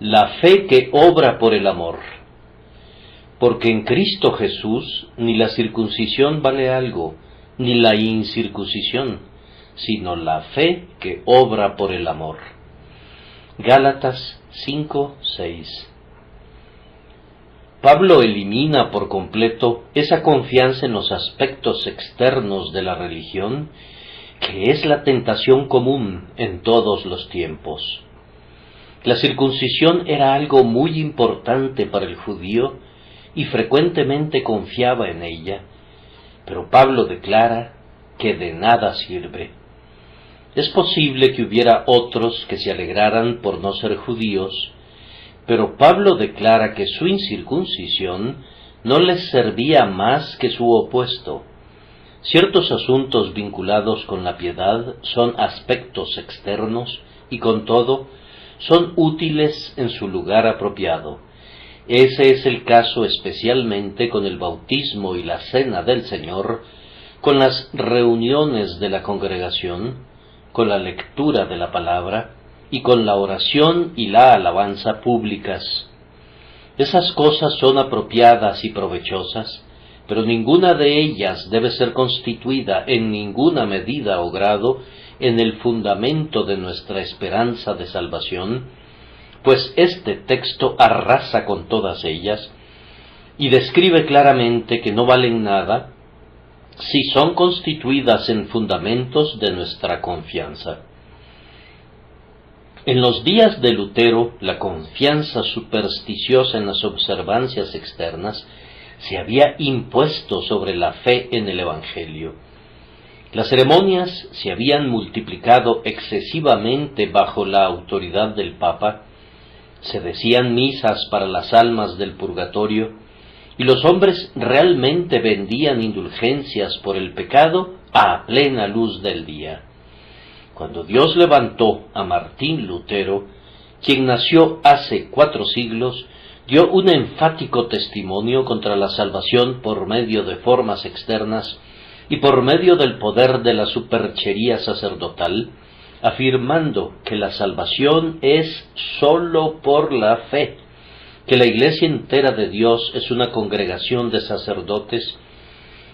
La fe que obra por el amor. Porque en Cristo Jesús ni la circuncisión vale algo, ni la incircuncisión, sino la fe que obra por el amor. Gálatas 5:6. Pablo elimina por completo esa confianza en los aspectos externos de la religión, que es la tentación común en todos los tiempos. La circuncisión era algo muy importante para el judío y frecuentemente confiaba en ella, pero Pablo declara que de nada sirve. Es posible que hubiera otros que se alegraran por no ser judíos, pero Pablo declara que su incircuncisión no les servía más que su opuesto. Ciertos asuntos vinculados con la piedad son aspectos externos y con todo son útiles en su lugar apropiado. Ese es el caso especialmente con el bautismo y la cena del Señor, con las reuniones de la congregación, con la lectura de la palabra y con la oración y la alabanza públicas. Esas cosas son apropiadas y provechosas, pero ninguna de ellas debe ser constituida en ninguna medida o grado en el fundamento de nuestra esperanza de salvación, pues este texto arrasa con todas ellas y describe claramente que no valen nada si son constituidas en fundamentos de nuestra confianza. En los días de Lutero, la confianza supersticiosa en las observancias externas se había impuesto sobre la fe en el Evangelio. Las ceremonias se habían multiplicado excesivamente bajo la autoridad del Papa, se decían misas para las almas del purgatorio, y los hombres realmente vendían indulgencias por el pecado a plena luz del día. Cuando Dios levantó a Martín Lutero, quien nació hace 4 siglos, dio un enfático testimonio contra la salvación por medio de formas externas y por medio del poder de la superchería sacerdotal, afirmando que la salvación es sólo por la fe, que la Iglesia entera de Dios es una congregación de sacerdotes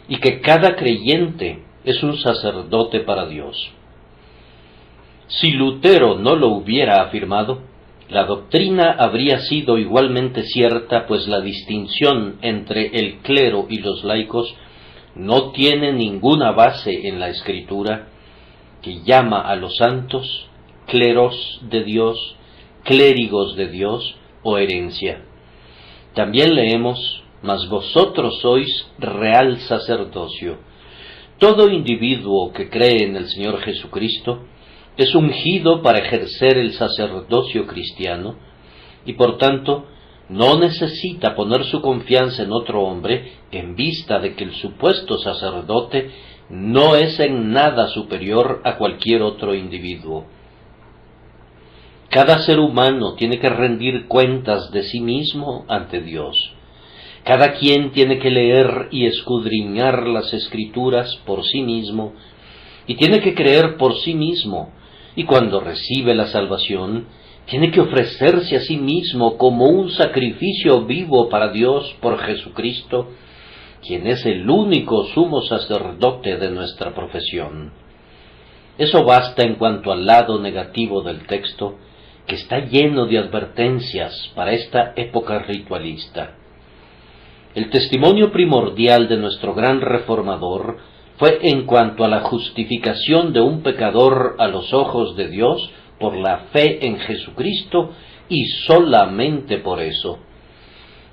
y que cada creyente es un sacerdote para Dios. Si Lutero no lo hubiera afirmado, la doctrina habría sido igualmente cierta, pues la distinción entre el clero y los laicos no tiene ninguna base en la Escritura, que llama a los santos cleros de Dios, clérigos de Dios o herencia. También leemos: mas vosotros sois real sacerdocio. Todo individuo que cree en el Señor Jesucristo es ungido para ejercer el sacerdocio cristiano y por tanto no necesita poner su confianza en otro hombre en vista de que el supuesto sacerdote no es en nada superior a cualquier otro individuo. Cada ser humano tiene que rendir cuentas de sí mismo ante Dios. Cada quien tiene que leer y escudriñar las Escrituras por sí mismo y tiene que creer por sí mismo, y cuando recibe la salvación, tiene que ofrecerse a sí mismo como un sacrificio vivo para Dios por Jesucristo, quien es el único sumo sacerdote de nuestra profesión. Eso basta en cuanto al lado negativo del texto, que está lleno de advertencias para esta época ritualista. El testimonio primordial de nuestro gran reformador fue en cuanto a la justificación de un pecador a los ojos de Dios por la fe en Jesucristo y solamente por eso.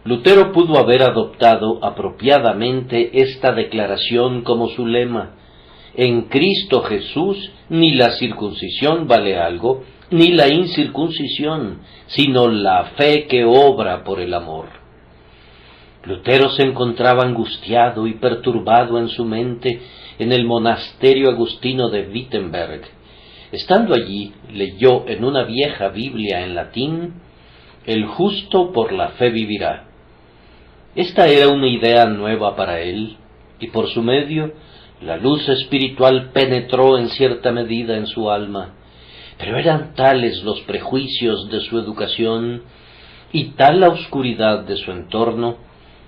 Lutero pudo haber adoptado apropiadamente esta declaración como su lema: en Cristo Jesús ni la circuncisión vale algo, ni la incircuncisión, sino la fe que obra por el amor. Lutero se encontraba angustiado y perturbado en su mente en el monasterio agustino de Wittenberg. Estando allí, leyó en una vieja Biblia en latín: el justo por la fe vivirá. Esta era una idea nueva para él, y por su medio la luz espiritual penetró en cierta medida en su alma, pero eran tales los prejuicios de su educación y tal la oscuridad de su entorno,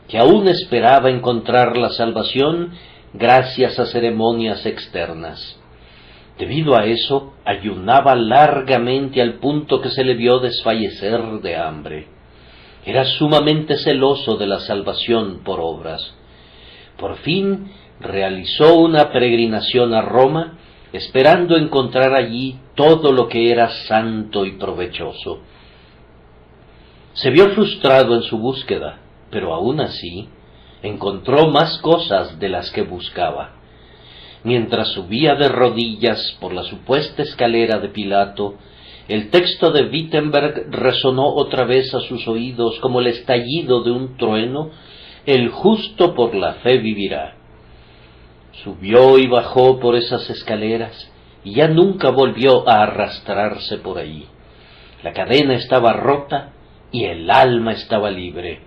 que aún esperaba encontrar la salvación gracias a ceremonias externas. Debido a eso, ayunaba largamente al punto que se le vio desfallecer de hambre. Era sumamente celoso de la salvación por obras. Por fin realizó una peregrinación a Roma, esperando encontrar allí todo lo que era santo y provechoso. Se vio frustrado en su búsqueda, pero aún así encontró más cosas de las que buscaba. Mientras subía de rodillas por la supuesta escalera de Pilato, el texto de Wittenberg resonó otra vez a sus oídos como el estallido de un trueno: el justo por la fe vivirá. Subió y bajó por esas escaleras, y ya nunca volvió a arrastrarse por ahí. La cadena estaba rota y el alma estaba libre.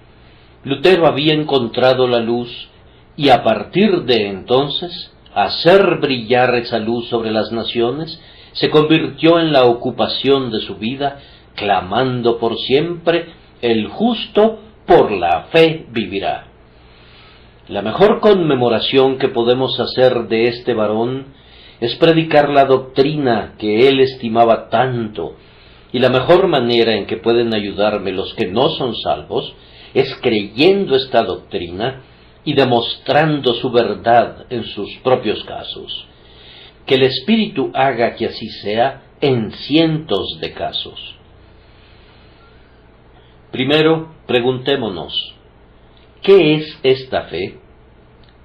Lutero había encontrado la luz, y a partir de entonces, hacer brillar esa luz sobre las naciones se convirtió en la ocupación de su vida, clamando por siempre: el justo por la fe vivirá. La mejor conmemoración que podemos hacer de este varón es predicar la doctrina que él estimaba tanto, y la mejor manera en que pueden ayudarme los que no son salvos es creyendo esta doctrina y demostrando su verdad en sus propios casos. Que el Espíritu haga que así sea en cientos de casos. Primero, preguntémonos, ¿qué es esta fe?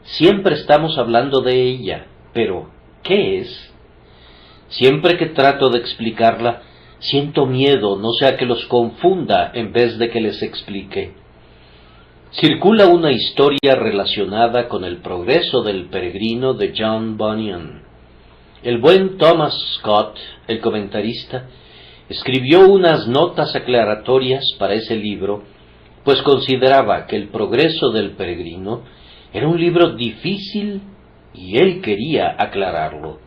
Siempre estamos hablando de ella, pero ¿qué es? Siempre que trato de explicarla, siento miedo, no sea que los confunda en vez de que les explique. Circula una historia relacionada con el progreso del peregrino de John Bunyan. El buen Thomas Scott, el comentarista, escribió unas notas aclaratorias para ese libro, pues consideraba que el progreso del peregrino era un libro difícil y él quería aclararlo.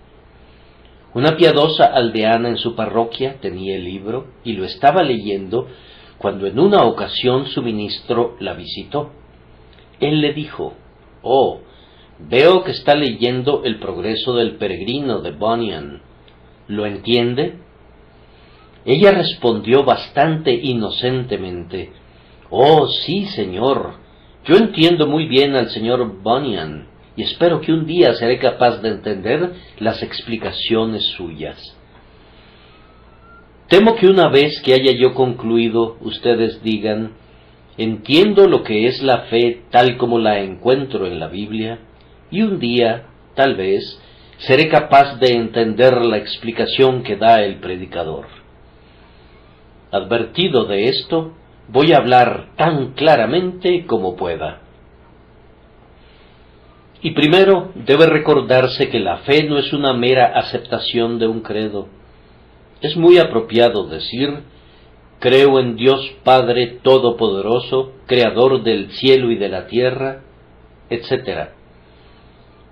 Una piadosa aldeana en su parroquia tenía el libro y lo estaba leyendo cuando en una ocasión su ministro la visitó. Él le dijo: «Oh, veo que está leyendo el progreso del peregrino de Bunyan. ¿Lo entiende?» Ella respondió bastante inocentemente: «Oh, sí, señor, yo entiendo muy bien al señor Bunyan, y espero que un día seré capaz de entender las explicaciones suyas». Temo que una vez que haya yo concluido, ustedes digan: «Entiendo lo que es la fe tal como la encuentro en la Biblia, y un día, tal vez, seré capaz de entender la explicación que da el predicador». Advertido de esto, voy a hablar tan claramente como pueda. Y primero debe recordarse que la fe no es una mera aceptación de un credo. Es muy apropiado decir: «Creo en Dios Padre Todopoderoso, Creador del cielo y de la tierra», etc.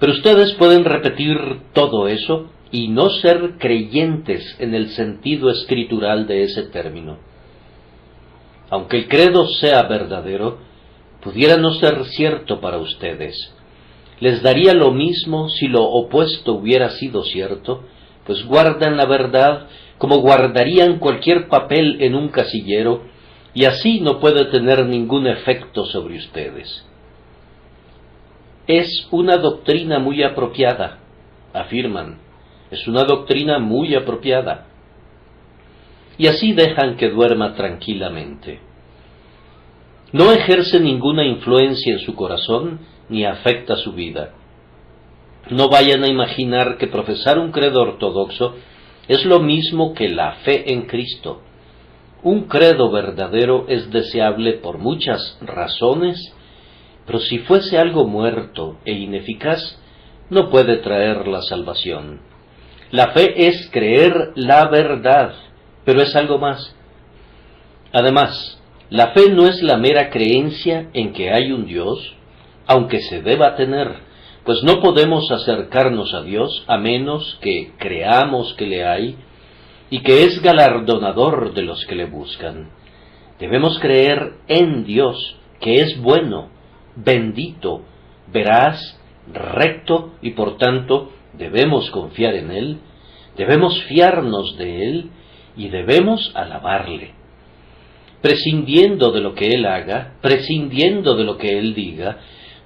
Pero ustedes pueden repetir todo eso y no ser creyentes en el sentido escritural de ese término. Aunque el credo sea verdadero, pudiera no ser cierto para ustedes. Les daría lo mismo si lo opuesto hubiera sido cierto, pues guardan la verdad como guardarían cualquier papel en un casillero, y así no puede tener ningún efecto sobre ustedes. Es una doctrina muy apropiada, afirman, es una doctrina muy apropiada. Y así dejan que duerma tranquilamente. No ejerce ninguna influencia en su corazón ni afecta su vida. No vayan a imaginar que profesar un credo ortodoxo es lo mismo que la fe en Cristo. Un credo verdadero es deseable por muchas razones, pero si fuese algo muerto e ineficaz, no puede traer la salvación. La fe es creer la verdad, pero es algo más. Además, la fe no es la mera creencia en que hay un Dios, aunque se deba tener, pues no podemos acercarnos a Dios a menos que creamos que le hay y que es galardonador de los que le buscan. Debemos creer en Dios, que es bueno, bendito, veraz, recto, y por tanto debemos confiar en Él, debemos fiarnos de Él y debemos alabarle. Prescindiendo de lo que Él haga, prescindiendo de lo que Él diga,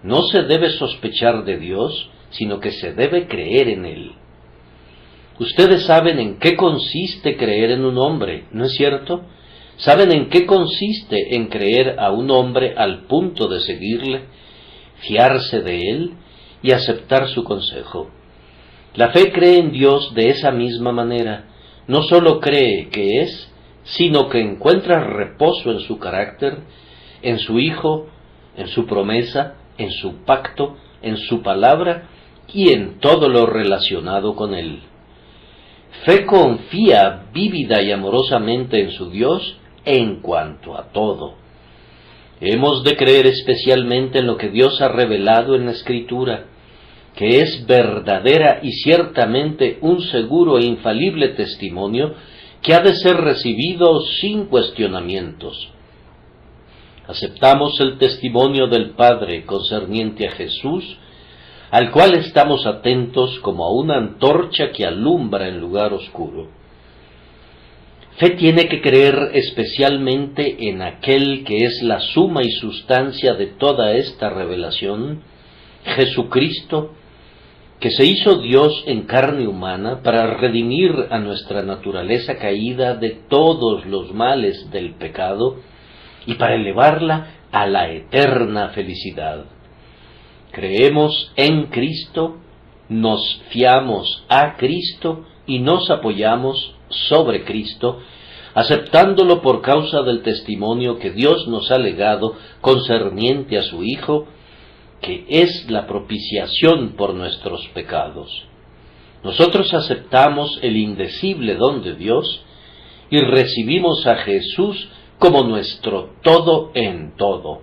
no se debe sospechar de Dios, sino que se debe creer en Él. Ustedes saben en qué consiste creer en un hombre, ¿no es cierto? ¿Saben en qué consiste en creer a un hombre al punto de seguirle, fiarse de él y aceptar su consejo? La fe cree en Dios de esa misma manera. No sólo cree que es, sino que encuentra reposo en su carácter, en su Hijo, en su promesa, en su pacto, en su palabra y en todo lo relacionado con él. Fe confía vívida y amorosamente en su Dios en cuanto a todo. Hemos de creer especialmente en lo que Dios ha revelado en la Escritura, que es verdadera y ciertamente un seguro e infalible testimonio que ha de ser recibido sin cuestionamientos. Aceptamos el testimonio del Padre concerniente a Jesús, al cual estamos atentos como a una antorcha que alumbra en lugar oscuro. Fe tiene que creer especialmente en aquel que es la suma y sustancia de toda esta revelación, Jesucristo, que se hizo Dios en carne humana para redimir a nuestra naturaleza caída de todos los males del pecado y para elevarla a la eterna felicidad. Creemos en Cristo, nos fiamos a Cristo y nos apoyamos sobre Cristo, aceptándolo por causa del testimonio que Dios nos ha legado concerniente a su Hijo, que es la propiciación por nuestros pecados. Nosotros aceptamos el indecible don de Dios y recibimos a Jesús como nuestro todo en todo.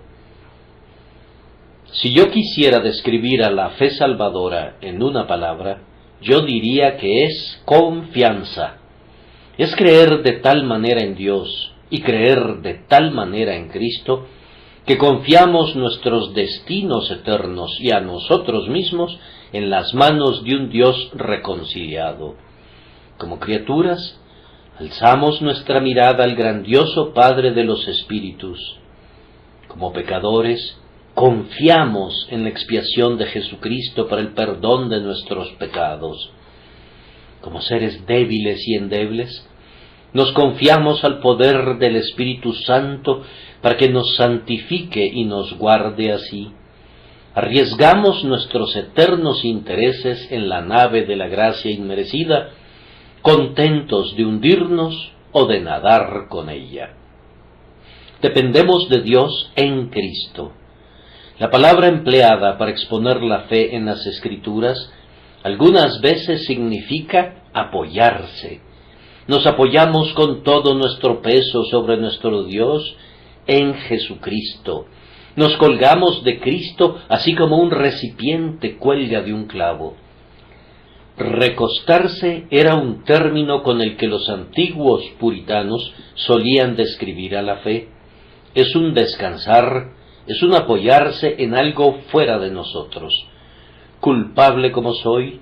Si yo quisiera describir a la fe salvadora en una palabra, yo diría que es confianza. Es creer de tal manera en Dios y creer de tal manera en Cristo que confiamos nuestros destinos eternos y a nosotros mismos en las manos de un Dios reconciliado. Como criaturas, alzamos nuestra mirada al grandioso Padre de los Espíritus. Como pecadores, confiamos en la expiación de Jesucristo para el perdón de nuestros pecados. Como seres débiles y endebles, nos confiamos al poder del Espíritu Santo para que nos santifique y nos guarde así. Arriesgamos nuestros eternos intereses en la nave de la gracia inmerecida, contentos de hundirnos o de nadar con ella. Dependemos de Dios en Cristo. La palabra empleada para exponer la fe en las Escrituras algunas veces significa apoyarse. Nos apoyamos con todo nuestro peso sobre nuestro Dios en Jesucristo. Nos colgamos de Cristo así como un recipiente cuelga de un clavo. Recostarse era un término con el que los antiguos puritanos solían describir a la fe. Es un descansar, es un apoyarse en algo fuera de nosotros. Culpable como soy,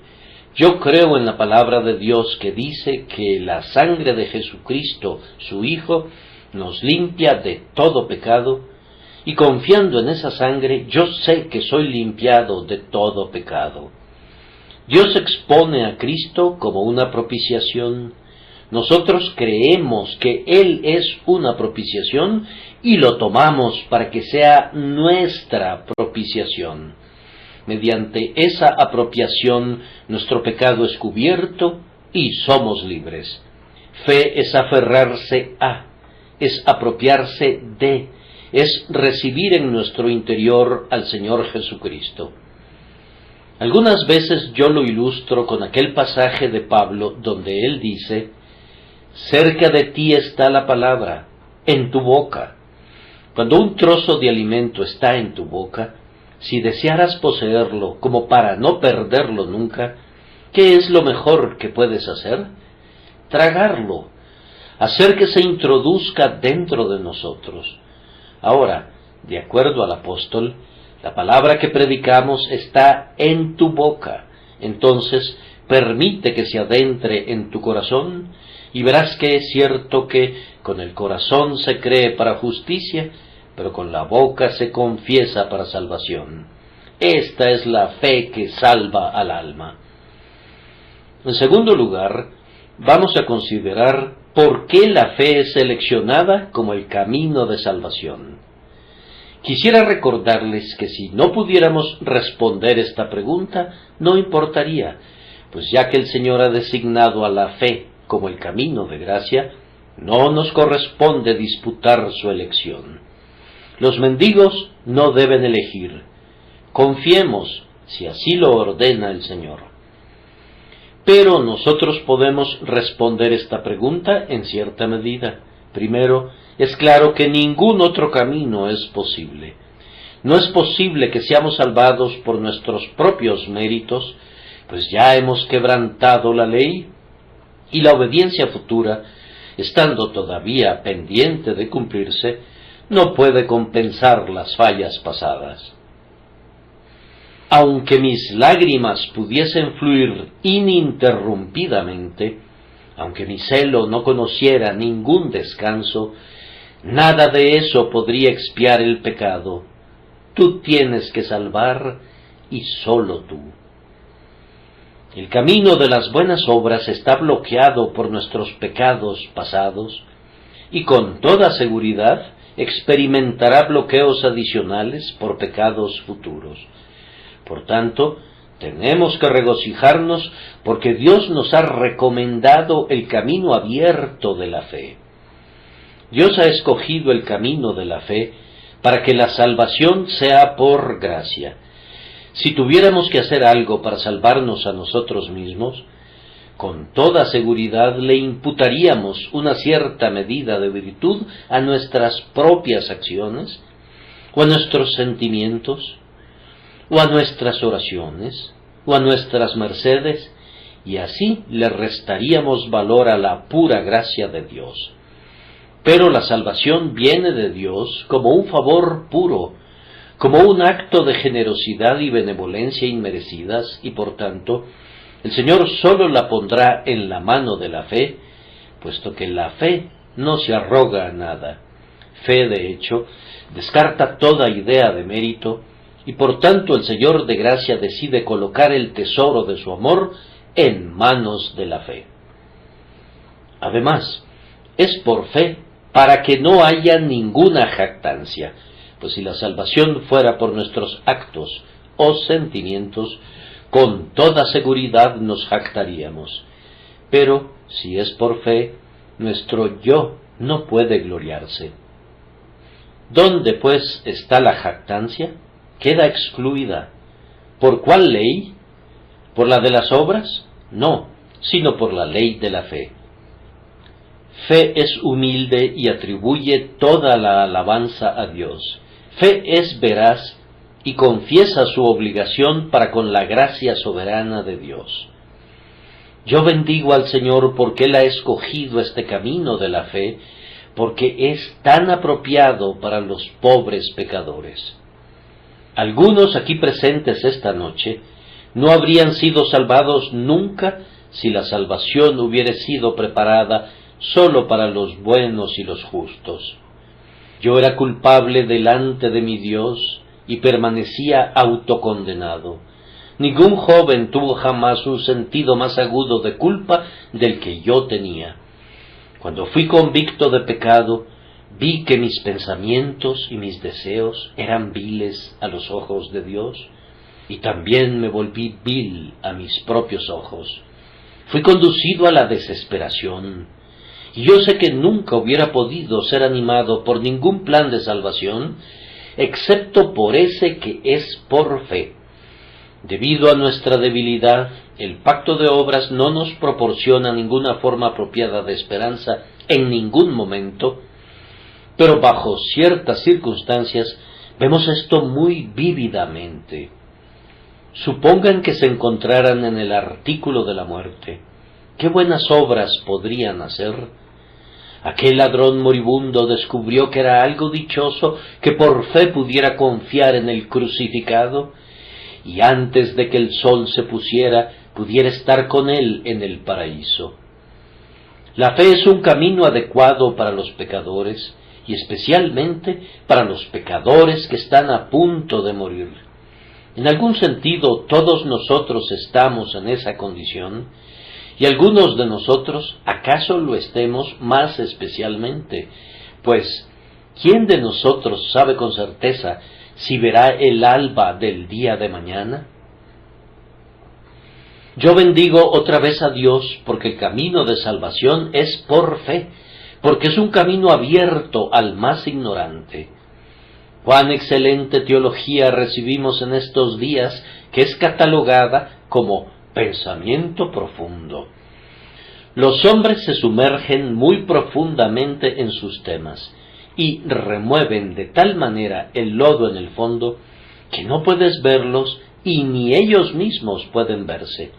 yo creo en la palabra de Dios que dice que la sangre de Jesucristo, su Hijo, nos limpia de todo pecado, y confiando en esa sangre, yo sé que soy limpiado de todo pecado. Dios expone a Cristo como una propiciación. Nosotros creemos que Él es una propiciación y lo tomamos para que sea nuestra propiciación. Mediante esa apropiación, nuestro pecado es cubierto y somos libres. Fe es aferrarse a, es apropiarse de, es recibir en nuestro interior al Señor Jesucristo. Algunas veces yo lo ilustro con aquel pasaje de Pablo donde él dice: cerca de ti está la palabra, en tu boca. Cuando un trozo de alimento está en tu boca, si desearas poseerlo como para no perderlo nunca, ¿qué es lo mejor que puedes hacer? Tragarlo. hacer que se introduzca dentro de nosotros. Ahora, de acuerdo al apóstol, la palabra que predicamos está en tu boca. Entonces, permite que se adentre en tu corazón y verás que es cierto que con el corazón se cree para justicia, pero con la boca se confiesa para salvación. Esta es la fe que salva al alma. En segundo lugar, vamos a considerar por qué la fe es seleccionada como el camino de salvación. Quisiera recordarles que si no pudiéramos responder esta pregunta, no importaría, pues ya que el Señor ha designado a la fe como el camino de gracia, no nos corresponde disputar su elección. Los mendigos no deben elegir. Confiemos, si así lo ordena el Señor. Pero nosotros podemos responder esta pregunta en cierta medida. Primero, es claro que ningún otro camino es posible. No es posible que seamos salvados por nuestros propios méritos, pues ya hemos quebrantado la ley, y la obediencia futura, estando todavía pendiente de cumplirse, no puede compensar las fallas pasadas. Aunque mis lágrimas pudiesen fluir ininterrumpidamente, aunque mi celo no conociera ningún descanso, nada de eso podría expiar el pecado. Tú tienes que salvar, y sólo tú. El camino de las buenas obras está bloqueado por nuestros pecados pasados, y con toda seguridad experimentará bloqueos adicionales por pecados futuros. Por tanto, tenemos que regocijarnos porque Dios nos ha recomendado el camino abierto de la fe. Dios ha escogido el camino de la fe para que la salvación sea por gracia. Si tuviéramos que hacer algo para salvarnos a nosotros mismos, con toda seguridad le imputaríamos una cierta medida de virtud a nuestras propias acciones, o a nuestros sentimientos, o a nuestras oraciones, o a nuestras mercedes, y así le restaríamos valor a la pura gracia de Dios. Pero la salvación viene de Dios como un favor puro, como un acto de generosidad y benevolencia inmerecidas, y por tanto, el Señor sólo la pondrá en la mano de la fe, puesto que la fe no se arroga a nada. Fe, de hecho, descarta toda idea de mérito, y por tanto el Señor de gracia decide colocar el tesoro de su amor en manos de la fe. Además, es por fe para que no haya ninguna jactancia, pues si la salvación fuera por nuestros actos o sentimientos, con toda seguridad nos jactaríamos. Pero si es por fe, nuestro yo no puede gloriarse. ¿Dónde, pues, está la jactancia? Queda excluida. ¿Por cuál ley? ¿Por la de las obras? No, sino por la ley de la fe. Fe es humilde y atribuye toda la alabanza a Dios. Fe es veraz y confiesa su obligación para con la gracia soberana de Dios. Yo bendigo al Señor porque Él ha escogido este camino de la fe, porque es tan apropiado para los pobres pecadores. Algunos aquí presentes esta noche no habrían sido salvados nunca si la salvación hubiera sido preparada solo para los buenos y los justos. Yo era culpable delante de mi Dios y permanecía autocondenado. Ningún joven tuvo jamás un sentido más agudo de culpa del que yo tenía. Cuando fui convicto de pecado, vi que mis pensamientos y mis deseos eran viles a los ojos de Dios, y también me volví vil a mis propios ojos. Fui conducido a la desesperación, y yo sé que nunca hubiera podido ser animado por ningún plan de salvación, excepto por ese que es por fe. Debido a nuestra debilidad, el pacto de obras no nos proporciona ninguna forma apropiada de esperanza en ningún momento, pero bajo ciertas circunstancias vemos esto muy vívidamente. Supongan que se encontraran en el artículo de la muerte. ¿Qué buenas obras podrían hacer? Aquel ladrón moribundo descubrió que era algo dichoso que por fe pudiera confiar en el crucificado, y antes de que el sol se pusiera, pudiera estar con él en el paraíso. La fe es un camino adecuado para los pecadores, y especialmente para los pecadores que están a punto de morir. En algún sentido, todos nosotros estamos en esa condición, y algunos de nosotros acaso lo estemos más especialmente, pues ¿quién de nosotros sabe con certeza si verá el alba del día de mañana? Yo bendigo otra vez a Dios porque el camino de salvación es por fe, porque es un camino abierto al más ignorante. Cuán excelente teología recibimos en estos días, que es catalogada como pensamiento profundo. Los hombres se sumergen muy profundamente en sus temas y remueven de tal manera el lodo en el fondo que no puedes verlos y ni ellos mismos pueden verse.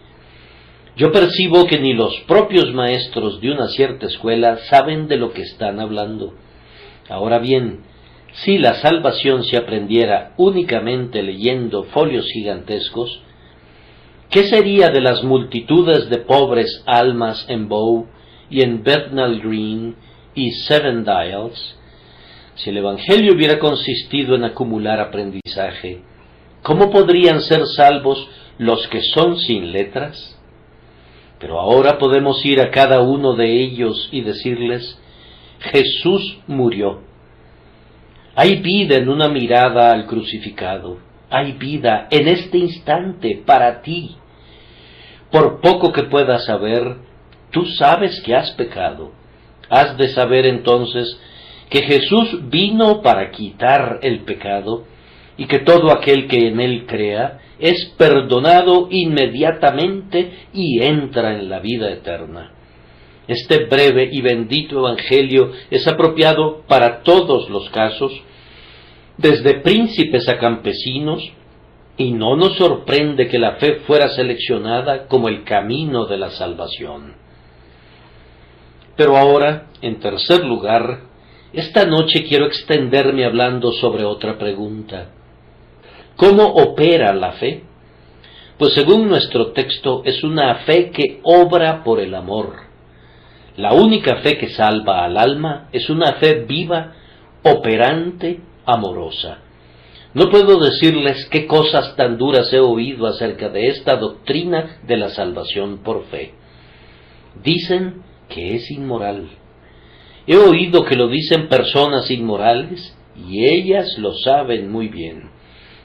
Yo percibo que ni los propios maestros de una cierta escuela saben de lo que están hablando. Ahora bien, si la salvación se aprendiera únicamente leyendo folios gigantescos, ¿qué sería de las multitudes de pobres almas en Bow y en Bethnal Green y Seven Dials? Si el Evangelio hubiera consistido en acumular aprendizaje, ¿cómo podrían ser salvos los que son sin letras? Pero ahora podemos ir a cada uno de ellos y decirles, Jesús murió. Hay vida en una mirada al crucificado. Hay vida en este instante para ti. Por poco que puedas saber, tú sabes que has pecado. Has de saber entonces que Jesús vino para quitar el pecado y que todo aquel que en él crea es perdonado inmediatamente y entra en la vida eterna. Este breve y bendito evangelio es apropiado para todos los casos, desde príncipes a campesinos, y no nos sorprende que la fe fuera seleccionada como el camino de la salvación. Pero ahora, en tercer lugar, esta noche quiero extenderme hablando sobre otra pregunta. ¿Cómo opera la fe? Pues según nuestro texto es una fe que obra por el amor. La única fe que salva al alma es una fe viva, operante, amorosa. No puedo decirles qué cosas tan duras he oído acerca de esta doctrina de la salvación por fe. Dicen que es inmoral. He oído que lo dicen personas inmorales y ellas lo saben muy bien.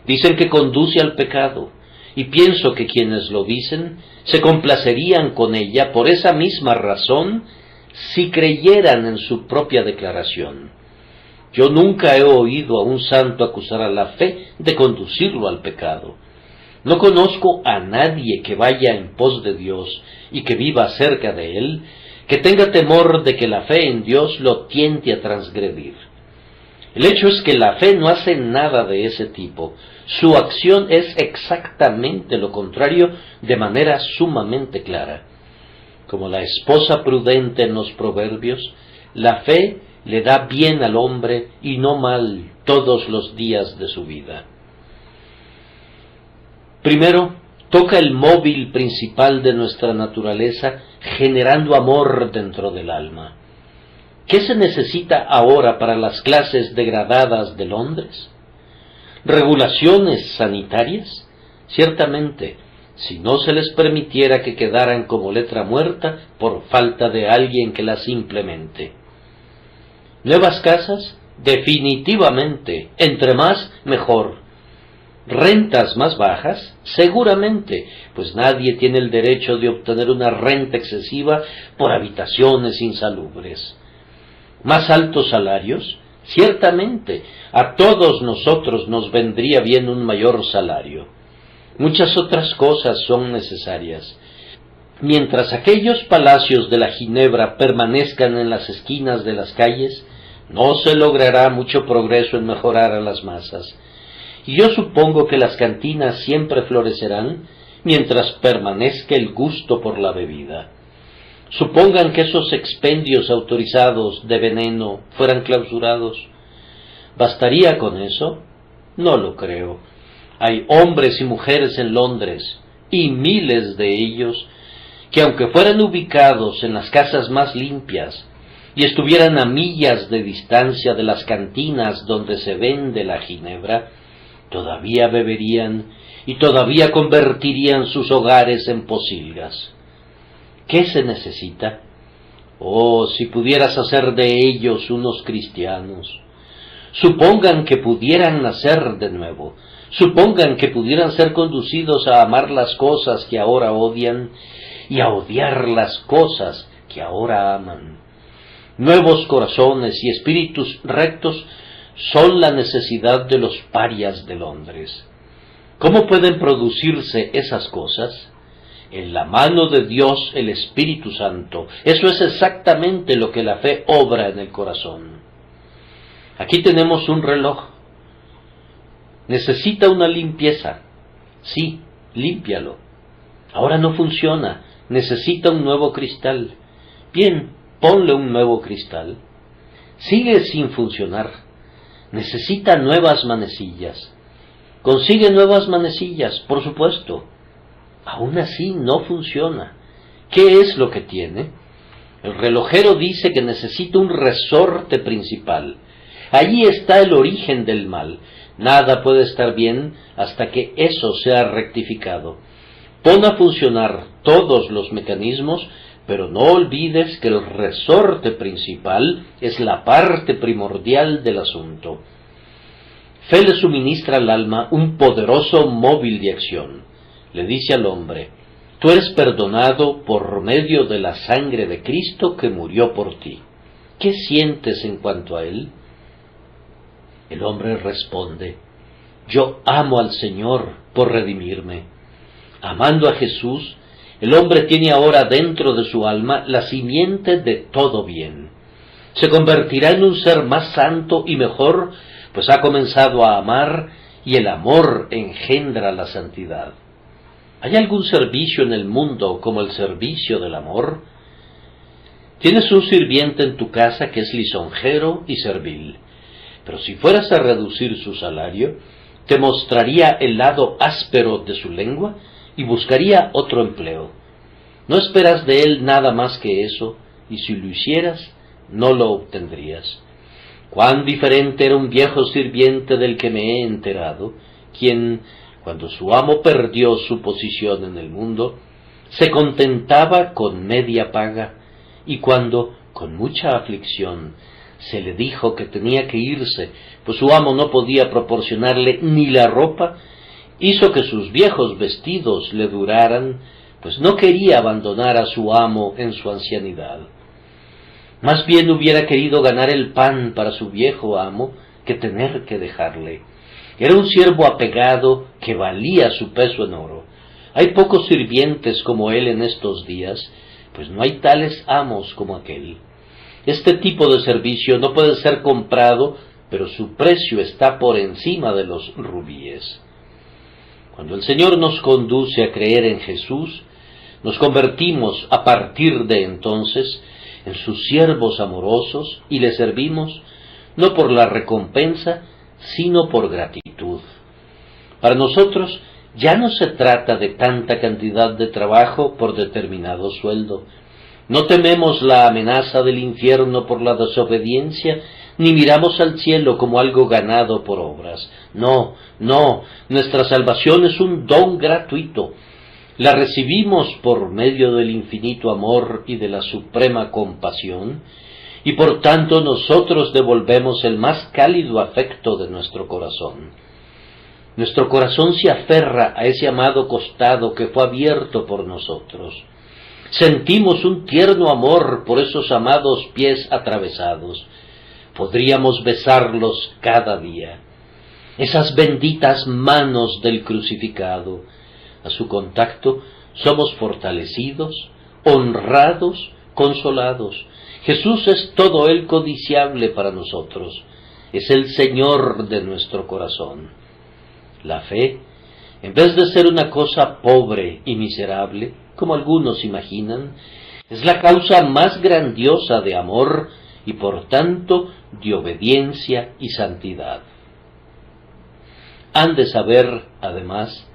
Dicen que conduce al pecado, y pienso que quienes lo dicen se complacerían con ella por esa misma razón si creyeran en su propia declaración. Yo nunca he oído a un santo acusar a la fe de conducirlo al pecado. No conozco a nadie que vaya en pos de Dios y que viva cerca de Él, que tenga temor de que la fe en Dios lo tiente a transgredir. El hecho es que la fe no hace nada de ese tipo. Su acción es exactamente lo contrario de manera sumamente clara. Como la esposa prudente en los proverbios, la fe le da bien al hombre y no mal todos los días de su vida. Primero, toca el móvil principal de nuestra naturaleza, generando amor dentro del alma. ¿Qué se necesita ahora para las clases degradadas de Londres? ¿Regulaciones sanitarias? Ciertamente, si no se les permitiera que quedaran como letra muerta por falta de alguien que las implemente. ¿Nuevas casas? Definitivamente, entre más, mejor. ¿Rentas más bajas? Seguramente, pues nadie tiene el derecho de obtener una renta excesiva por habitaciones insalubres. ¿Más altos salarios? Ciertamente, a todos nosotros nos vendría bien un mayor salario. Muchas otras cosas son necesarias. Mientras aquellos palacios de la Ginebra permanezcan en las esquinas de las calles, no se logrará mucho progreso en mejorar a las masas. Y yo supongo que las cantinas siempre florecerán mientras permanezca el gusto por la bebida. Supongan que esos expendios autorizados de veneno fueran clausurados. ¿Bastaría con eso? No lo creo. Hay hombres y mujeres en Londres, y miles de ellos, que aunque fueran ubicados en las casas más limpias y estuvieran a millas de distancia de las cantinas donde se vende la ginebra, todavía beberían y todavía convertirían sus hogares en pocilgas. ¿Qué se necesita? Oh, si pudieras hacer de ellos unos cristianos. Supongan que pudieran nacer de nuevo. Supongan que pudieran ser conducidos a amar las cosas que ahora odian y a odiar las cosas que ahora aman. Nuevos corazones y espíritus rectos son la necesidad de los parias de Londres. ¿Cómo pueden producirse esas cosas? En la mano de Dios, el Espíritu Santo. Eso es exactamente lo que la fe obra en el corazón. Aquí tenemos un reloj. Necesita una limpieza. Sí, límpialo. Ahora no funciona. Necesita un nuevo cristal. Bien, ponle un nuevo cristal. Sigue sin funcionar. Necesita nuevas manecillas. Consigue nuevas manecillas, por supuesto. Aún así no funciona. ¿Qué es lo que tiene? El relojero dice que necesita un resorte principal. Allí está el origen del mal. Nada puede estar bien hasta que eso sea rectificado. Pon a funcionar todos los mecanismos, pero no olvides que el resorte principal es la parte primordial del asunto. Fe le suministra al alma un poderoso móvil de acción. Le dice al hombre: tú eres perdonado por medio de la sangre de Cristo que murió por ti. ¿Qué sientes en cuanto a él? El hombre responde: yo amo al Señor por redimirme. Amando a Jesús, el hombre tiene ahora dentro de su alma la simiente de todo bien. Se convertirá en un ser más santo y mejor, pues ha comenzado a amar, y el amor engendra la santidad. ¿Hay algún servicio en el mundo como el servicio del amor? Tienes un sirviente en tu casa que es lisonjero y servil, pero si fueras a reducir su salario, te mostraría el lado áspero de su lengua y buscaría otro empleo. No esperas de él nada más que eso, y si lo hicieras, no lo obtendrías. Cuán diferente era un viejo sirviente del que me he enterado, quien, cuando su amo perdió su posición en el mundo, se contentaba con media paga, y cuando, con mucha aflicción, se le dijo que tenía que irse, pues su amo no podía proporcionarle ni la ropa, hizo que sus viejos vestidos le duraran, pues no quería abandonar a su amo en su ancianidad. Más bien hubiera querido ganar el pan para su viejo amo que tener que dejarle. Era un siervo apegado que valía su peso en oro. Hay pocos sirvientes como él en estos días, pues no hay tales amos como aquel. Este tipo de servicio no puede ser comprado, pero su precio está por encima de los rubíes. Cuando el Señor nos conduce a creer en Jesús, nos convertimos a partir de entonces en sus siervos amorosos y le servimos no por la recompensa, sino por gratitud. Para nosotros ya no se trata de tanta cantidad de trabajo por determinado sueldo. No tememos la amenaza del infierno por la desobediencia, ni miramos al cielo como algo ganado por obras. No, nuestra salvación es un don gratuito. La recibimos por medio del infinito amor y de la suprema compasión, y por tanto nosotros devolvemos el más cálido afecto de nuestro corazón. Nuestro corazón se aferra a ese amado costado que fue abierto por nosotros. Sentimos un tierno amor por esos amados pies atravesados. Podríamos besarlos cada día. Esas benditas manos del crucificado. A su contacto somos fortalecidos, honrados, consolados. Jesús es todo él codiciable para nosotros. Es el Señor de nuestro corazón. La fe, en vez de ser una cosa pobre y miserable, como algunos imaginan, Es la causa más grandiosa de amor y por tanto de obediencia y santidad. Han de saber, además,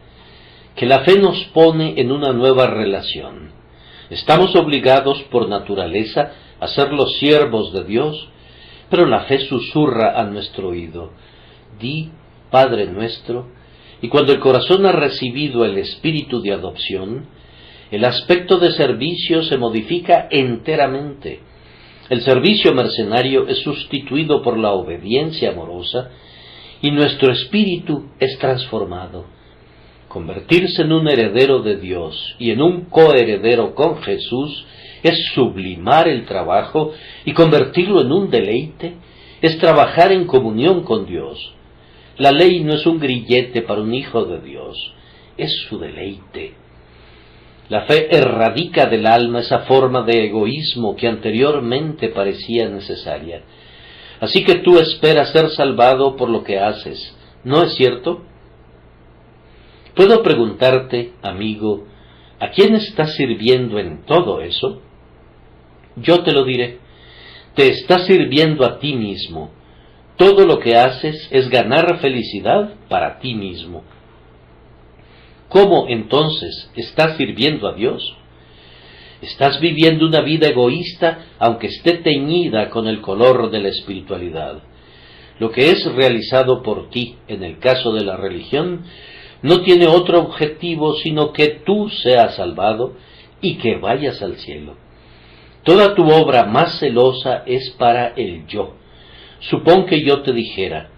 que la fe nos pone en una nueva relación. Estamos obligados por naturaleza a ser los siervos de Dios, pero la fe susurra a nuestro oído: di, Padre nuestro, y cuando el corazón ha recibido el espíritu de adopción, el aspecto de servicio se modifica enteramente. El servicio mercenario es sustituido por la obediencia amorosa y nuestro espíritu es transformado. Convertirse en un heredero de Dios y en un coheredero con Jesús es sublimar el trabajo y convertirlo en un deleite, es trabajar en comunión con Dios. La ley no es un grillete para un hijo de Dios, es su deleite. La fe erradica del alma esa forma de egoísmo que anteriormente parecía necesaria. Así que tú esperas ser salvado por lo que haces, ¿no es cierto? ¿Puedo preguntarte, amigo, a quién estás sirviendo en todo eso? Yo te lo diré, te estás sirviendo a ti mismo. Todo lo que haces es ganar felicidad para ti mismo. ¿Cómo entonces estás sirviendo a Dios? Estás viviendo una vida egoísta, aunque esté teñida con el color de la espiritualidad. Lo que es realizado por ti, en el caso de la religión, no tiene otro objetivo sino que tú seas salvado y que vayas al cielo. Toda tu obra más celosa es para el yo. Supón que yo te dijera: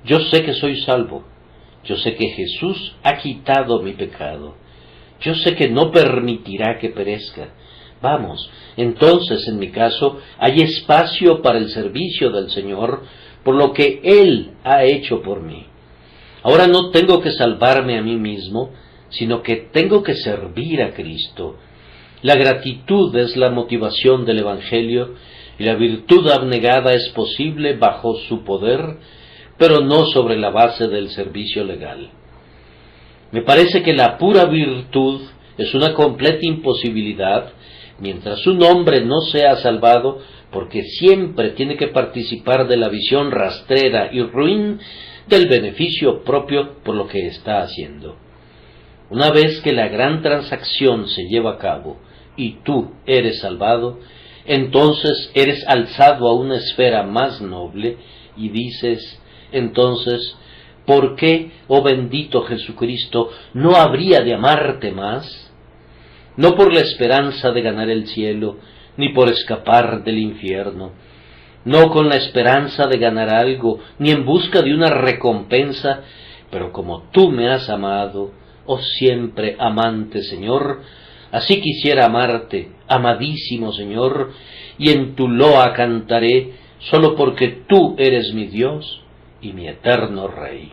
yo sé que soy salvo, yo sé que Jesús ha quitado mi pecado, yo sé que no permitirá que perezca. Vamos, entonces en mi caso hay espacio para el servicio del Señor por lo que Él ha hecho por mí. Ahora no tengo que salvarme a mí mismo, sino que tengo que servir a Cristo. La gratitud es la motivación del Evangelio y la virtud abnegada es posible bajo su poder, pero no sobre la base del servicio legal. Me parece que la pura virtud es una completa imposibilidad mientras un hombre no sea salvado, porque siempre tiene que participar de la visión rastrera y ruin del beneficio propio por lo que está haciendo. Una vez que la gran transacción se lleva a cabo y tú eres salvado, entonces eres alzado a una esfera más noble y dices, entonces, ¿por qué, oh bendito Jesucristo, no habría de amarte más? No por la esperanza de ganar el cielo, ni por escapar del infierno, no con la esperanza de ganar algo, ni en busca de una recompensa, pero como tú me has amado, oh siempre amante Señor, así quisiera amarte, amadísimo Señor, y en tu loa cantaré, solo porque tú eres mi Dios y mi eterno Rey.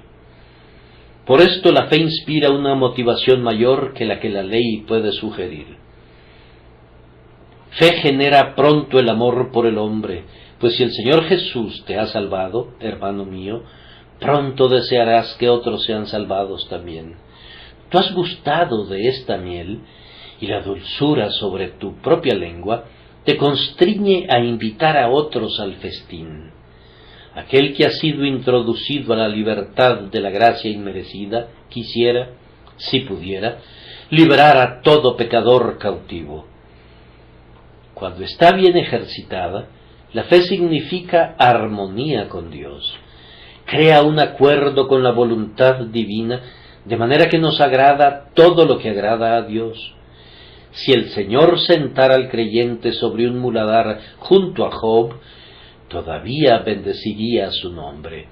Por esto la fe inspira una motivación mayor que la ley puede sugerir. Fe genera pronto el amor por el hombre, pues si el Señor Jesús te ha salvado, hermano mío, pronto desearás que otros sean salvados también. Tú has gustado de esta miel, y la dulzura sobre tu propia lengua te constriñe a invitar a otros al festín. Aquel que ha sido introducido a la libertad de la gracia inmerecida, quisiera, si pudiera, liberar a todo pecador cautivo. Cuando está bien ejercitada, la fe significa armonía con Dios. Crea un acuerdo con la voluntad divina, de manera que nos agrada todo lo que agrada a Dios. Si el Señor sentara al creyente sobre un muladar junto a Job, todavía bendeciría su nombre.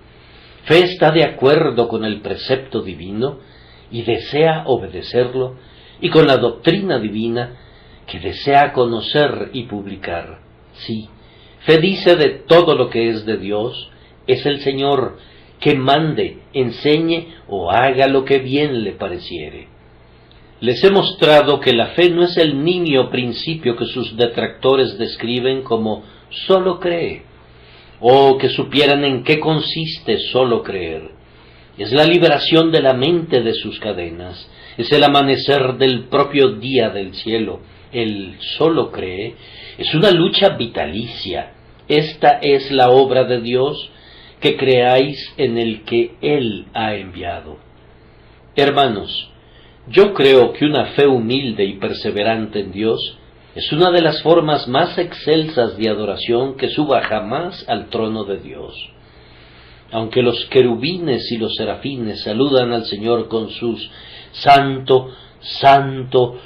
Fe está de acuerdo con el precepto divino y desea obedecerlo, y con la doctrina divina que desea conocer y publicar. Sí, fe dice de todo lo que es de Dios, es el Señor que mande, enseñe o haga lo que bien le pareciere. Les he mostrado que la fe no es el nimio principio que sus detractores describen como solo cree, o que supieran en qué consiste solo creer. Es la liberación de la mente de sus cadenas, es el amanecer del propio día del cielo, él solo cree, es una lucha vitalicia. Esta es la obra de Dios, que creáis en el que Él ha enviado. Hermanos, yo creo que una fe humilde y perseverante en Dios es una de las formas más excelsas de adoración que suba jamás al trono de Dios. Aunque los querubines y los serafines saludan al Señor con sus Santo, Santo,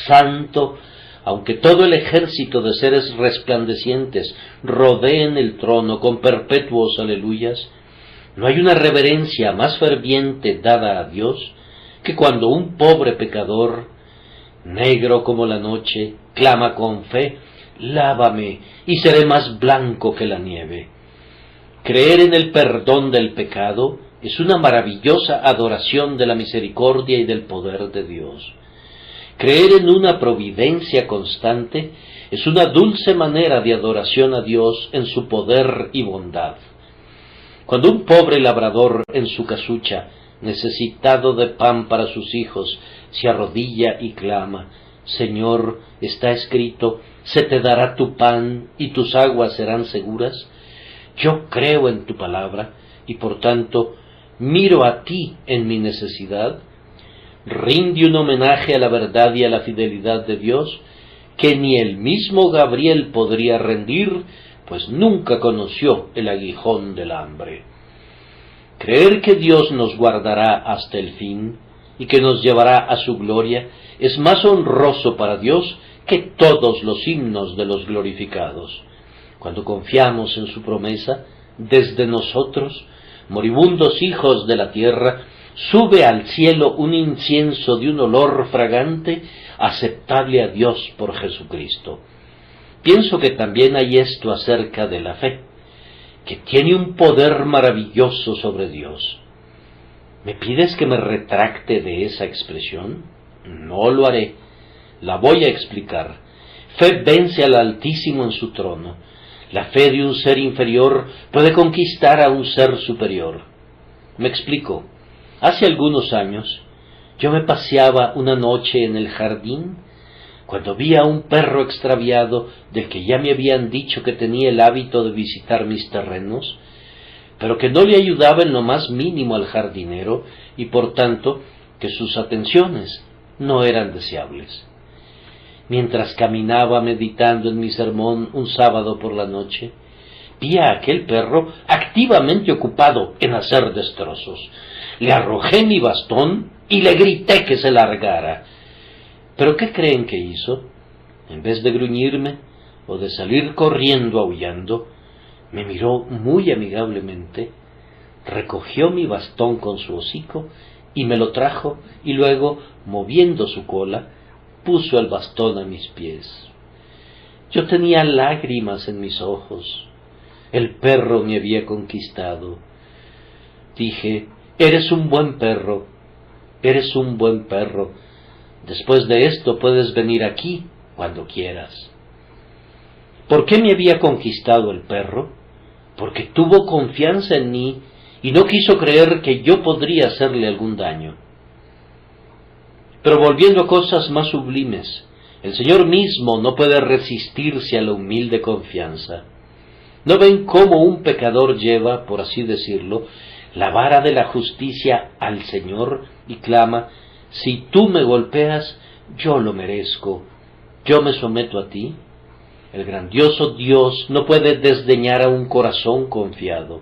Santo, aunque todo el ejército de seres resplandecientes rodeen el trono con perpetuos aleluyas, no hay una reverencia más ferviente dada a Dios que cuando un pobre pecador, negro como la noche, clama con fe: lávame y seré más blanco que la nieve. Creer en el perdón del pecado es una maravillosa adoración de la misericordia y del poder de Dios. Creer en una providencia constante es una dulce manera de adoración a Dios en su poder y bondad. Cuando un pobre labrador en su casucha, necesitado de pan para sus hijos, se arrodilla y clama: Señor, está escrito, se te dará tu pan y tus aguas serán seguras. Yo creo en tu palabra y por tanto miro a ti en mi necesidad. Rinde un homenaje a la verdad y a la fidelidad de Dios que ni el mismo Gabriel podría rendir, pues nunca conoció el aguijón del hambre. Creer que Dios nos guardará hasta el fin y que nos llevará a su gloria es más honroso para Dios que todos los himnos de los glorificados. Cuando confiamos en su promesa, desde nosotros, moribundos hijos de la tierra, sube al cielo un incienso de un olor fragante, aceptable a Dios por Jesucristo. Pienso que también hay esto acerca de la fe, que tiene un poder maravilloso sobre Dios. ¿Me pides que me retracte de esa expresión? No lo haré. La voy a explicar. Fe vence al Altísimo en su trono. La fe de un ser inferior puede conquistar a un ser superior. Me explico. Hace algunos años, yo me paseaba una noche en el jardín cuando vi a un perro extraviado del que ya me habían dicho que tenía el hábito de visitar mis terrenos, pero que no le ayudaba en lo más mínimo al jardinero y por tanto que sus atenciones no eran deseables. Mientras caminaba meditando en mi sermón un sábado por la noche, vi a aquel perro activamente ocupado en hacer destrozos. Le arrojé mi bastón y le grité que se largara. ¿Pero qué creen que hizo? En vez de gruñirme o de salir corriendo aullando, me miró muy amigablemente, recogió mi bastón con su hocico y me lo trajo, y luego, moviendo su cola, puso el bastón a mis pies. Yo tenía lágrimas en mis ojos. El perro me había conquistado. Dije: eres un buen perro, eres un buen perro. Después de esto puedes venir aquí cuando quieras. ¿Por qué me había conquistado el perro? Porque tuvo confianza en mí y no quiso creer que yo podría hacerle algún daño. Pero volviendo a cosas más sublimes, el Señor mismo no puede resistirse a la humilde confianza. ¿No ven cómo un pecador lleva, por así decirlo, la vara de la justicia al Señor y clama: si tú me golpeas, yo lo merezco, yo me someto a ti? El grandioso Dios no puede desdeñar a un corazón confiado.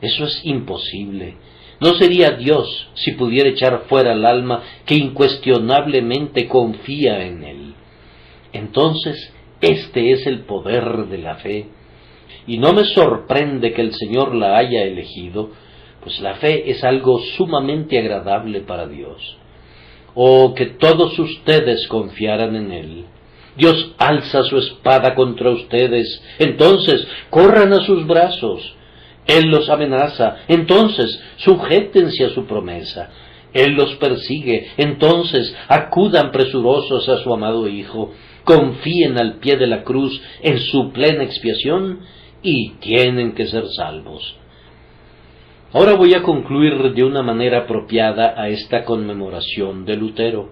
Eso es imposible. No sería Dios si pudiera echar fuera al alma que incuestionablemente confía en Él. Entonces, este es el poder de la fe. Y no me sorprende que el Señor la haya elegido, pues la fe es algo sumamente agradable para Dios. Oh, que todos ustedes confiaran en Él. Dios alza su espada contra ustedes, entonces corran a sus brazos. Él los amenaza, entonces sujétense a su promesa. Él los persigue, entonces acudan presurosos a su amado Hijo. Confíen al pie de la cruz en su plena expiación y tienen que ser salvos. Ahora voy a concluir de una manera apropiada a esta conmemoración de Lutero.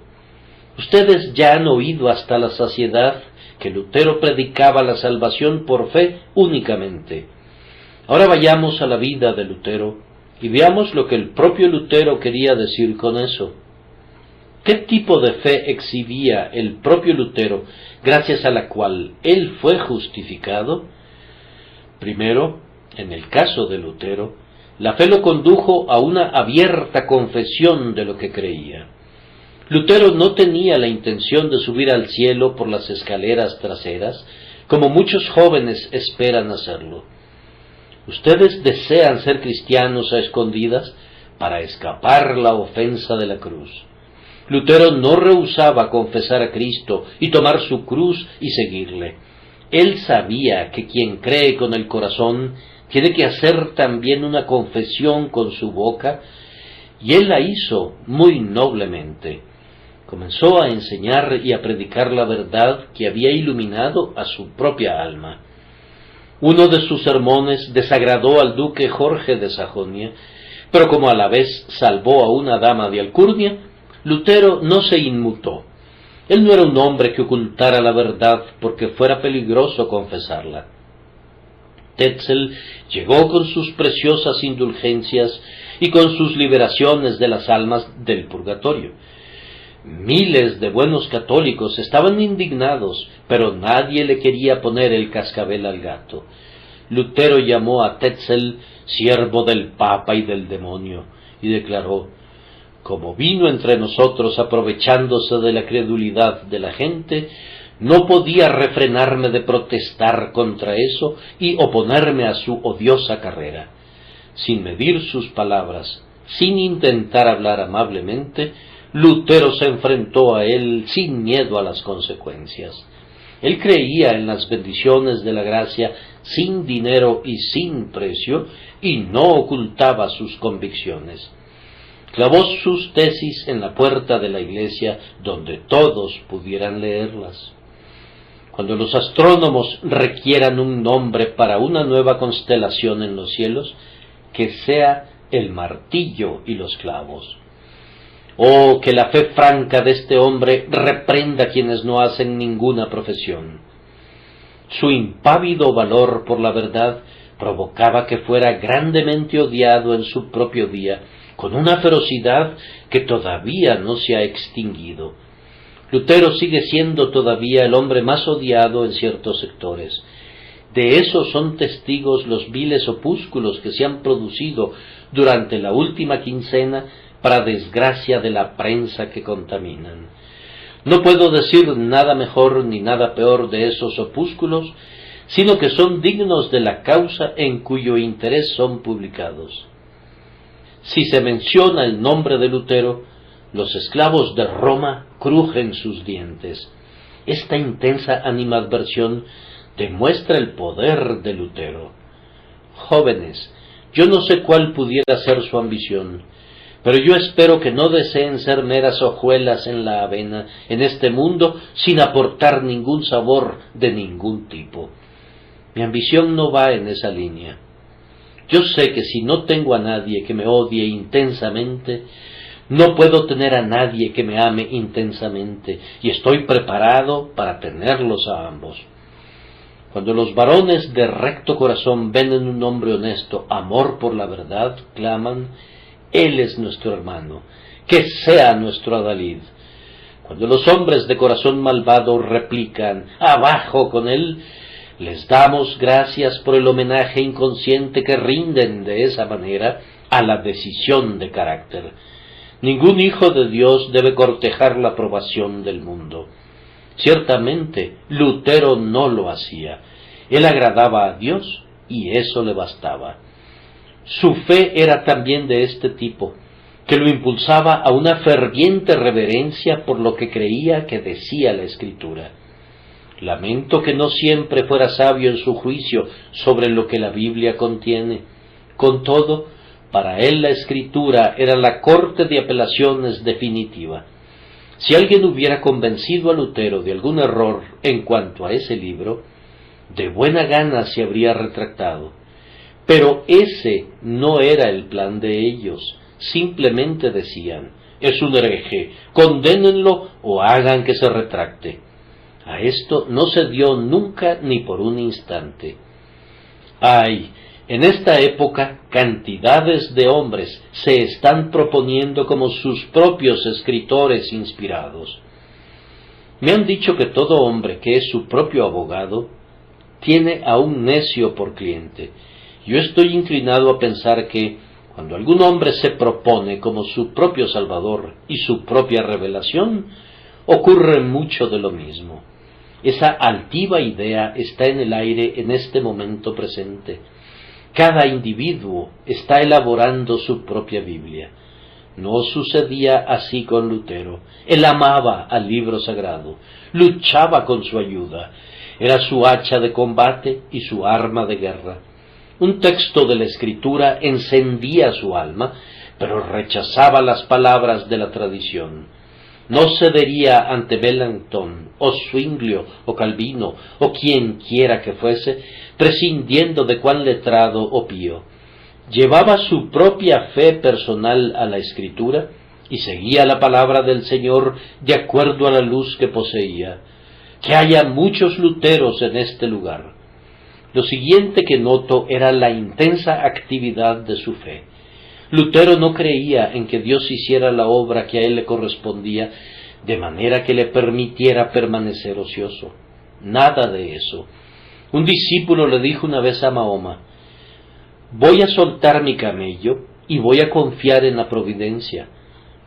Ustedes ya han oído hasta la saciedad que Lutero predicaba la salvación por fe únicamente. Ahora vayamos a la vida de Lutero y veamos lo que el propio Lutero quería decir con eso. ¿Qué tipo de fe exhibía el propio Lutero, gracias a la cual él fue justificado? Primero, en el caso de Lutero, la fe lo condujo a una abierta confesión de lo que creía. Lutero no tenía la intención de subir al cielo por las escaleras traseras, como muchos jóvenes esperan hacerlo. Ustedes desean ser cristianos a escondidas para escapar la ofensa de la cruz. Lutero no rehusaba confesar a Cristo y tomar su cruz y seguirle. Él sabía que quien cree con el corazón tiene que hacer también una confesión con su boca, y él la hizo muy noblemente. Comenzó a enseñar y a predicar la verdad que había iluminado a su propia alma. Uno de sus sermones desagradó al duque Jorge de Sajonia, pero como a la vez salvó a una dama de Alcurnia, Lutero no se inmutó. Él no era un hombre que ocultara la verdad porque fuera peligroso confesarla. Tetzel llegó con sus preciosas indulgencias y con sus liberaciones de las almas del purgatorio. Miles de buenos católicos estaban indignados, pero nadie le quería poner el cascabel al gato. Lutero llamó a Tetzel siervo del Papa y del demonio, y declaró: como vino entre nosotros aprovechándose de la credulidad de la gente, no podía refrenarme de protestar contra eso y oponerme a su odiosa carrera. Sin medir sus palabras, sin intentar hablar amablemente, Lutero se enfrentó a él sin miedo a las consecuencias. Él creía en las bendiciones de la gracia sin dinero y sin precio, y no ocultaba sus convicciones. Clavó sus tesis en la puerta de la iglesia donde todos pudieran leerlas. Cuando los astrónomos requieran un nombre para una nueva constelación en los cielos, que sea el martillo y los clavos. Oh, que la fe franca de este hombre reprenda a quienes no hacen ninguna profesión. Su impávido valor por la verdad provocaba que fuera grandemente odiado en su propio día, con una ferocidad que todavía no se ha extinguido. Lutero sigue siendo todavía el hombre más odiado en ciertos sectores. De eso son testigos los viles opúsculos que se han producido durante la última quincena, para desgracia de la prensa que contaminan. No puedo decir nada mejor ni nada peor de esos opúsculos, sino que son dignos de la causa en cuyo interés son publicados. Si se menciona el nombre de Lutero, los esclavos de Roma crujen sus dientes. Esta intensa animadversión demuestra el poder de Lutero. Jóvenes, yo no sé cuál pudiera ser su ambición, pero yo espero que no deseen ser meras hojuelas en la avena en este mundo sin aportar ningún sabor de ningún tipo. Mi ambición no va en esa línea. Yo sé que si no tengo a nadie que me odie intensamente, no puedo tener a nadie que me ame intensamente, y estoy preparado para tenerlos a ambos. Cuando los varones de recto corazón ven en un hombre honesto amor por la verdad, claman: Él es nuestro hermano, que sea nuestro adalid. Cuando los hombres de corazón malvado replican: abajo con él, les damos gracias por el homenaje inconsciente que rinden de esa manera a la decisión de carácter. Ningún hijo de Dios debe cortejar la aprobación del mundo. Ciertamente, Lutero no lo hacía. Él agradaba a Dios y eso le bastaba. Su fe era también de este tipo, que lo impulsaba a una ferviente reverencia por lo que creía que decía la Escritura. Lamento que no siempre fuera sabio en su juicio sobre lo que la Biblia contiene. Con todo, para él la Escritura era la corte de apelaciones definitiva. Si alguien hubiera convencido a Lutero de algún error en cuanto a ese libro, de buena gana se habría retractado. Pero ese no era el plan de ellos. Simplemente decían: es un hereje, condénenlo o hagan que se retracte. A esto no se dio nunca ni por un instante. ¡Ay! En esta época, cantidades de hombres se están proponiendo como sus propios escritores inspirados. Me han dicho que todo hombre que es su propio abogado tiene a un necio por cliente. Yo estoy inclinado a pensar que, cuando algún hombre se propone como su propio Salvador y su propia revelación, ocurre mucho de lo mismo. Esa altiva idea está en el aire en este momento presente. Cada individuo está elaborando su propia Biblia. No sucedía así con Lutero. Él amaba al libro sagrado, luchaba con su ayuda, era su hacha de combate y su arma de guerra. Un texto de la Escritura encendía su alma, pero rechazaba las palabras de la tradición. No cedería ante Melanchthon, o Zwinglio, o Calvino, o quien quiera que fuese, prescindiendo de cuán letrado o pío. Llevaba su propia fe personal a la Escritura y seguía la palabra del Señor de acuerdo a la luz que poseía. Que haya muchos luteros en este lugar. Lo siguiente que noto era la intensa actividad de su fe. Lutero no creía en que Dios hiciera la obra que a él le correspondía, de manera que le permitiera permanecer ocioso. Nada de eso. Un discípulo le dijo una vez a Mahoma: «Voy a soltar mi camello y voy a confiar en la providencia».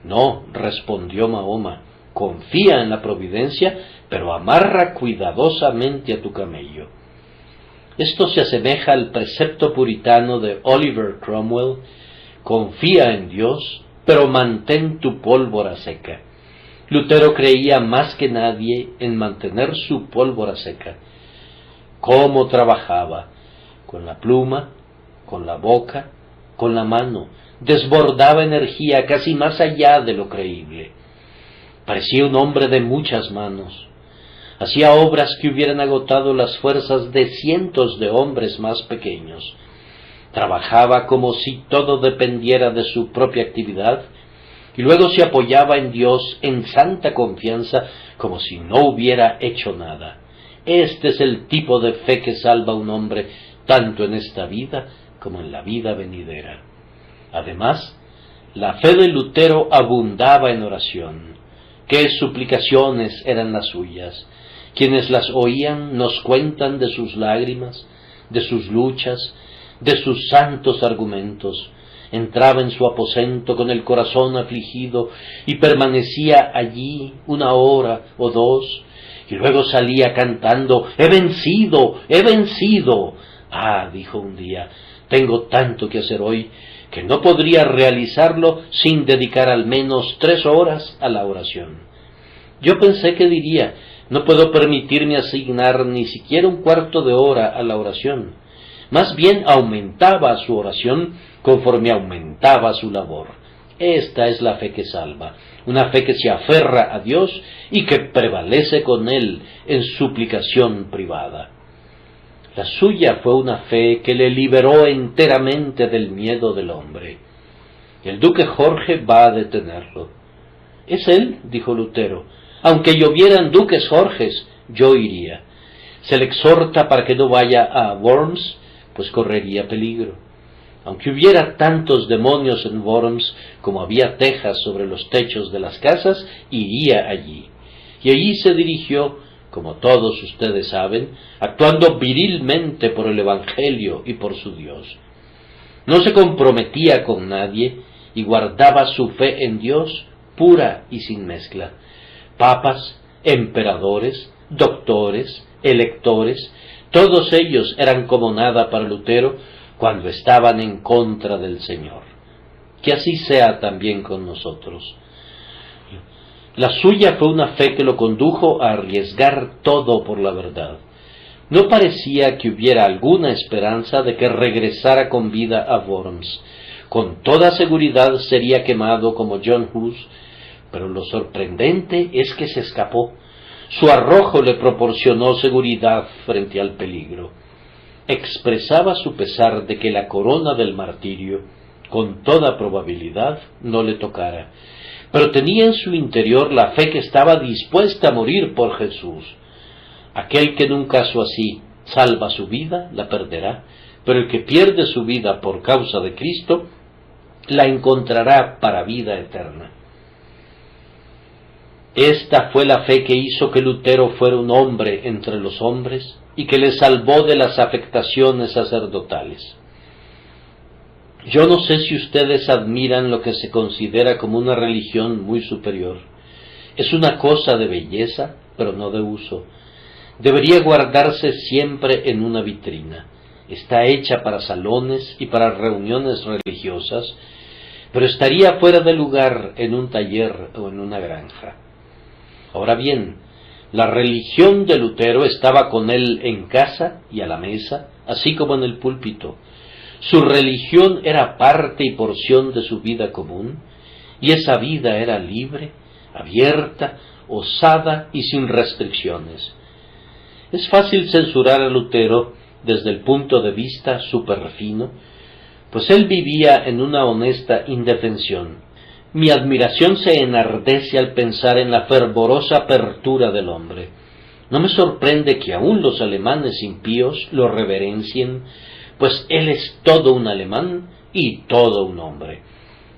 «No», respondió Mahoma, «confía en la providencia, pero amarra cuidadosamente a tu camello». Esto se asemeja al precepto puritano de Oliver Cromwell: «Confía en Dios, pero mantén tu pólvora seca». Lutero creía más que nadie en mantener su pólvora seca. ¿Cómo trabajaba? Con la pluma, con la boca, con la mano. Desbordaba energía casi más allá de lo creíble. Parecía un hombre de muchas manos. Hacía obras que hubieran agotado las fuerzas de cientos de hombres más pequeños. Trabajaba como si todo dependiera de su propia actividad, y luego se apoyaba en Dios en santa confianza, como si no hubiera hecho nada. Este es el tipo de fe que salva a un hombre, tanto en esta vida como en la vida venidera. Además, la fe de Lutero abundaba en oración. ¿Qué suplicaciones eran las suyas? Quienes las oían nos cuentan de sus lágrimas, de sus luchas, de sus santos argumentos. Entraba en su aposento con el corazón afligido y permanecía allí 1 hora o 2, y luego salía cantando: «¡He vencido! ¡He vencido!». «Ah», dijo un día, «tengo tanto que hacer hoy que no podría realizarlo sin dedicar al menos 3 horas a la oración». Yo pensé que diría: «No puedo permitirme asignar ni siquiera 1/4 de hora a la oración». Más bien aumentaba su oración conforme aumentaba su labor. Esta es la fe que salva, una fe que se aferra a Dios y que prevalece con Él en suplicación privada. La suya fue una fe que le liberó enteramente del miedo del hombre. El duque Jorge va a detenerlo. «Es él», dijo Lutero. «Aunque llovieran duques Jorges, yo iría». Se le exhorta para que no vaya a Worms, pues correría peligro. Aunque hubiera tantos demonios en Worms como había tejas sobre los techos de las casas, iría allí. Y allí se dirigió, como todos ustedes saben, actuando virilmente por el Evangelio y por su Dios. No se comprometía con nadie y guardaba su fe en Dios pura y sin mezcla. Papas, emperadores, doctores, electores, todos ellos eran como nada para Lutero cuando estaban en contra del Señor. Que así sea también con nosotros. La suya fue una fe que lo condujo a arriesgar todo por la verdad. No parecía que hubiera alguna esperanza de que regresara con vida a Worms. Con toda seguridad sería quemado como John Hus, pero lo sorprendente es que se escapó. Su arrojo le proporcionó seguridad frente al peligro. Expresaba su pesar de que la corona del martirio, con toda probabilidad, no le tocara. pero tenía en su interior la fe que estaba dispuesta a morir por Jesús. Aquel que en un caso así salva su vida, la perderá, pero el que pierde su vida por causa de Cristo, la encontrará para vida eterna. Esta fue la fe que hizo que Lutero fuera un hombre entre los hombres y que le salvó de las afectaciones sacerdotales. Yo no sé si ustedes admiran lo que se considera como una religión muy superior. Es una cosa de belleza, pero no de uso. Debería guardarse siempre en una vitrina. Está hecha para salones y para reuniones religiosas, pero estaría fuera de lugar en un taller o en una granja. Ahora bien, la religión de Lutero estaba con él en casa y a la mesa, así como en el púlpito. Su religión era parte y porción de su vida común, y esa vida era libre, abierta, osada y sin restricciones. Es fácil censurar a Lutero desde el punto de vista superfino, pues él vivía en una honesta indefensión. Mi admiración se enardece al pensar en la fervorosa apertura del hombre. No me sorprende que aún los alemanes impíos lo reverencien, pues él es todo un alemán y todo un hombre.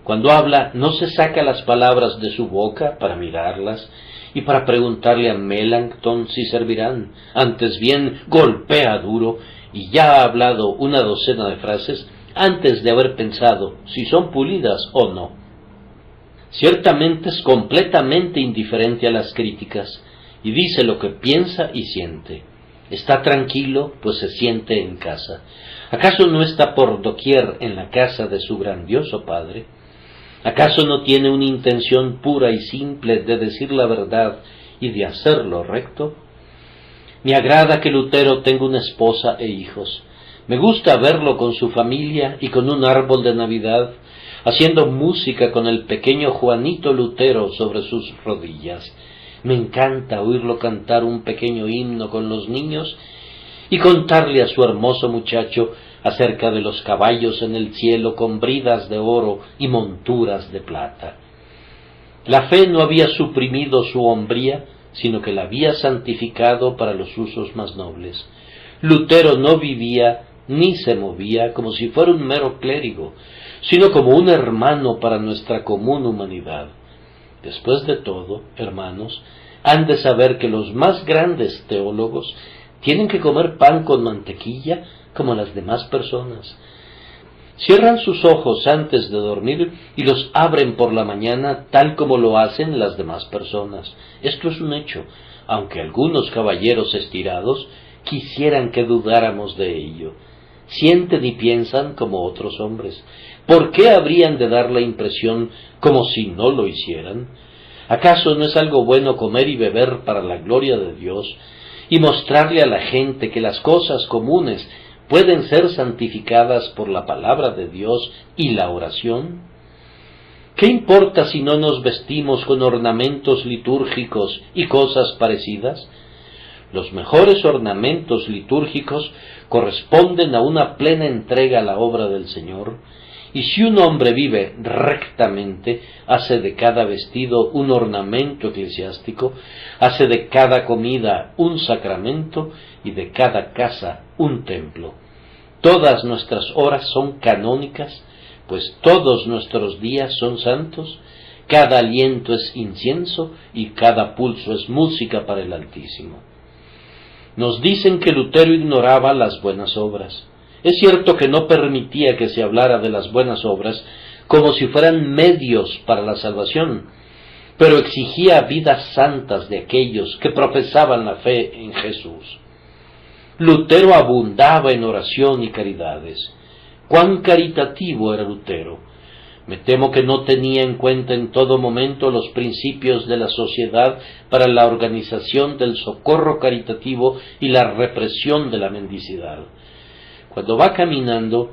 Cuando habla, no se saca las palabras de su boca para mirarlas y para preguntarle a Melanchthon si servirán. Antes bien, golpea duro y ya ha hablado una docena de frases antes de haber pensado si son pulidas o no. Ciertamente es completamente indiferente a las críticas y dice lo que piensa y siente. Está tranquilo, pues se siente en casa. ¿Acaso no está por doquier en la casa de su grandioso Padre? ¿Acaso no tiene una intención pura y simple de decir la verdad y de hacer lo recto? Me agrada que Lutero tenga una esposa e hijos. Me gusta verlo con su familia y con un árbol de Navidad, haciendo música con el pequeño Juanito Lutero sobre sus rodillas. Me encanta oírlo cantar un pequeño himno con los niños y contarle a su hermoso muchacho acerca de los caballos en el cielo con bridas de oro y monturas de plata. La fe no había suprimido su hombría, sino que la había santificado para los usos más nobles. Lutero no vivía ni se movía como si fuera un mero clérigo, sino como un hermano para nuestra común humanidad. Después de todo, hermanos, han de saber que los más grandes teólogos tienen que comer pan con mantequilla como las demás personas. Cierran sus ojos antes de dormir y los abren por la mañana tal como lo hacen las demás personas. Esto es un hecho, aunque algunos caballeros estirados quisieran que dudáramos de ello. Sienten y piensan como otros hombres. ¿Por qué habrían de dar la impresión como si no lo hicieran? ¿Acaso no es algo bueno comer y beber para la gloria de Dios y mostrarle a la gente que las cosas comunes pueden ser santificadas por la palabra de Dios y la oración? ¿Qué importa si no nos vestimos con ornamentos litúrgicos y cosas parecidas? Los mejores ornamentos litúrgicos corresponden a una plena entrega a la obra del Señor, y si un hombre vive rectamente, hace de cada vestido un ornamento eclesiástico, hace de cada comida un sacramento y de cada casa un templo. Todas nuestras horas son canónicas, pues todos nuestros días son santos, cada aliento es incienso y cada pulso es música para el Altísimo. Nos dicen que Lutero ignoraba las buenas obras. Es cierto que no permitía que se hablara de las buenas obras como si fueran medios para la salvación, pero exigía vidas santas de aquellos que profesaban la fe en Jesús. Lutero abundaba en oración y caridades. ¡Cuán caritativo era Lutero! Me temo que no tenía en cuenta en todo momento los principios de la sociedad para la organización del socorro caritativo y la represión de la mendicidad. Cuando va caminando,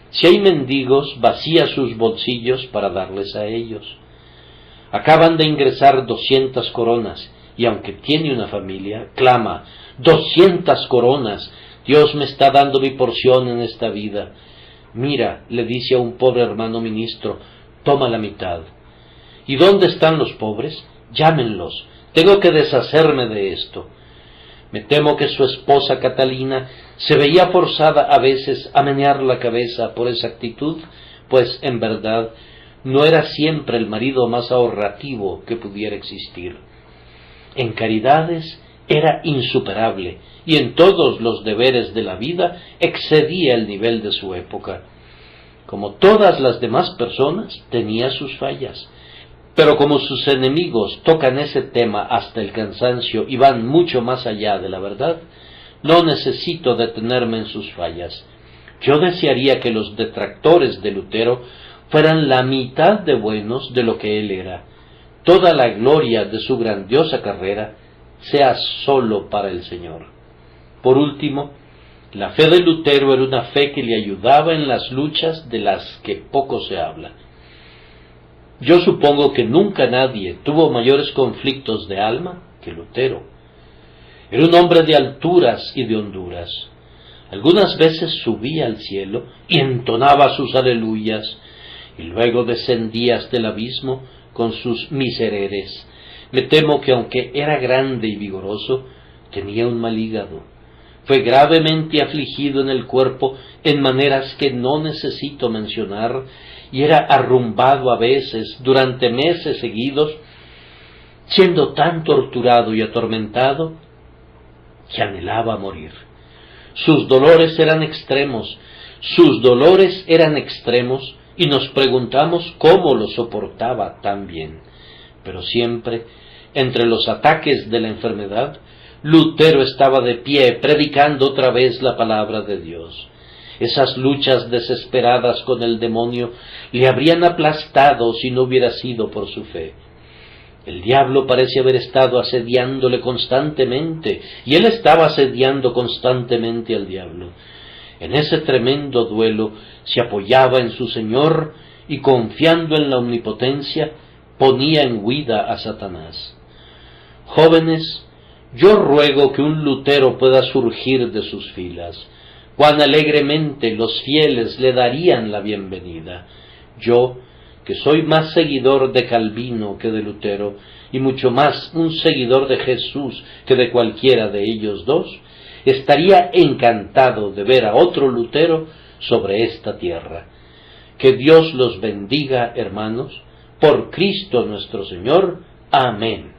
si hay mendigos, vacía sus bolsillos para darles a ellos. Acaban de ingresar 200 coronas, y aunque tiene una familia, clama: 200 coronas, Dios me está dando mi porción en esta vida. Mira, le dice a un pobre hermano ministro, toma la mitad. ¿Y dónde están los pobres? Llámenlos. Tengo que deshacerme de esto. Me temo que su esposa Catalina se veía forzada a veces a menear la cabeza por esa actitud, pues en verdad no era siempre el marido más ahorrativo que pudiera existir. En caridades era insuperable y en todos los deberes de la vida excedía el nivel de su época. Como todas las demás personas, tenía sus fallas, pero como sus enemigos tocan ese tema hasta el cansancio y van mucho más allá de la verdad, no necesito detenerme en sus fallas. Yo desearía que los detractores de Lutero fueran la mitad de buenos de lo que él era. Toda la gloria de su grandiosa carrera sea sólo para el Señor. Por último, la fe de Lutero era una fe que le ayudaba en las luchas de las que poco se habla. Yo supongo que nunca nadie tuvo mayores conflictos de alma que Lutero. Era un hombre de alturas y de honduras. Algunas veces subía al cielo y entonaba sus aleluyas, y luego descendía hasta el abismo con sus misereres. Me temo que aunque era grande y vigoroso, tenía un mal hígado. Fue gravemente afligido en el cuerpo en maneras que no necesito mencionar, y era arrumbado a veces durante meses seguidos, siendo tan torturado y atormentado que anhelaba morir. Sus dolores eran extremos, y nos preguntamos cómo lo soportaba tan bien. Pero siempre, entre los ataques de la enfermedad, Lutero estaba de pie, predicando otra vez la palabra de Dios. Esas luchas desesperadas con el demonio le habrían aplastado si no hubiera sido por su fe. El diablo parece haber estado asediándole constantemente, y él estaba asediando constantemente al diablo. En ese tremendo duelo se apoyaba en su Señor y, confiando en la omnipotencia, ponía en huida a Satanás. Jóvenes, yo ruego que un Lutero pueda surgir de sus filas. Cuán alegremente los fieles le darían la bienvenida. Yo, que soy más seguidor de Calvino que de Lutero, y mucho más un seguidor de Jesús que de cualquiera de ellos dos, estaría encantado de ver a otro Lutero sobre esta tierra. Que Dios los bendiga, hermanos, por Cristo nuestro Señor. Amén.